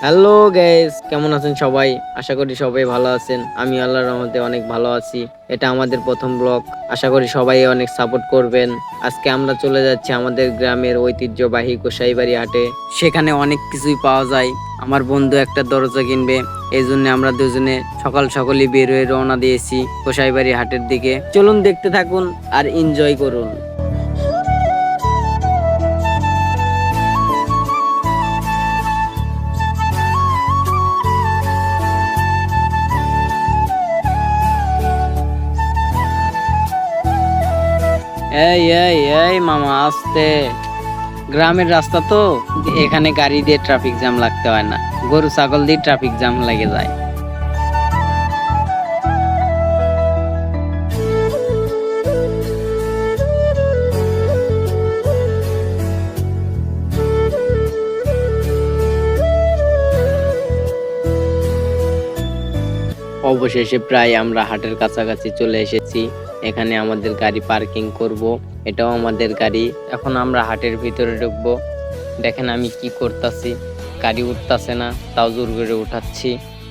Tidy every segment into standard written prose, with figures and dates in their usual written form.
Hello guys, কেমন আছেন সবাই? আশা করি সবাই ভালো আছেন। আমি আল্লাহর রহমতে অনেক ভালো আছি। এটা আমাদের প্রথম ব্লগ। আশা করি সবাই অনেক সাপোর্ট করবেন। আজকে আমরা চলে যাচ্ছি আমাদের গ্রামের ঐতিহ্যবাহী গোসাইবাড়ি হাটে। সেখানে অনেক কিছুই পাওয়া যায়। আমার বন্ধু একটা দরজা কিনবে, এই জন্য আমরা দুজনে সকাল সকালই বের হয়ে রওনা দিয়েছি গোসাইবাড়ি হাটের দিকে। চলুন দেখতে থাকুন আর এনজয় করুন। এই এই এই মামা, আসতে। গ্রামের রাস্তা তো, এখানে গাড়ি দিয়ে ট্রাফিক জ্যাম লাগতে হয় না, গরু ছাগল দিয়ে ট্রাফিক জ্যাম লেগে যায়। অবশেষে প্রায় আমরা হাটের কাছাকাছি চলে এসেছি। এখানে আমাদের গাড়ি পার্কিং করব। এটাও আমাদের গাড়ি। এখন আমরা হাটের ভিতরে ঢুকবো। দেখেন আমি কি করতেছি, গাড়ি উঠতাছে না, তাও জোর করে উঠাচ্ছি।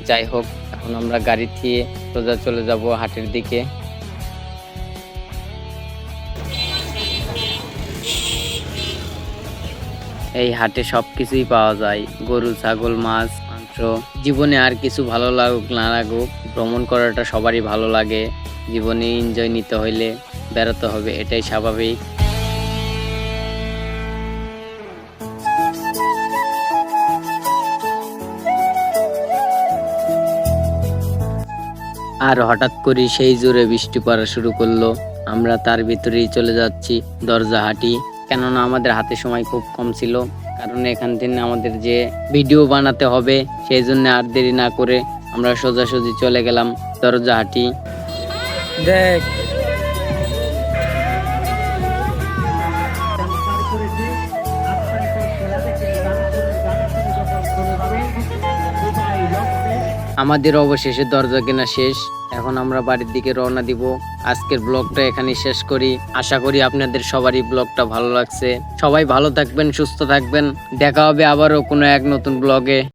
যাই হোক, এখন আমরা গাড়ি দিয়ে সোজা চলে যাব হাটের দিকে। এই হাটে সবকিছুই পাওয়া যায়, গরু ছাগল মাছ মাংস। জীবনে আর কিছু ভালো লাগুক না লাগুক, ভ্রমণ করাটা সবারই ভালো লাগে। জীবনে এনজয় নিতে হইলে বেরোতে হবে, এটাই স্বাভাবিক। আর হঠাৎ করে সেই জোরে বৃষ্টি পড়া শুরু করলো। আমরা তার ভিতরেই চলে যাচ্ছি দরজা হাঁটি, কেননা আমাদের হাতে সময় খুব কম ছিল। কারণ এখান থেকে আমাদের যে ভিডিও বানাতে হবে, সেই জন্য আর দেরি না করে আমরা সোজাসুজি চলে গেলাম দরজা হাঁটি। দেখ, আমাদের অবশেষে দরজা কেনা শেষ। এখন আমরা বাড়ির দিকে রওনা দিব। আজকের ব্লগটা এখানে শেষ করি। আশা করি আপনাদের সবারই ব্লগটা ভালো লাগছে। সবাই ভালো থাকবেন, সুস্থ থাকবেন। দেখা হবে আবারও কোনো এক নতুন ব্লগে।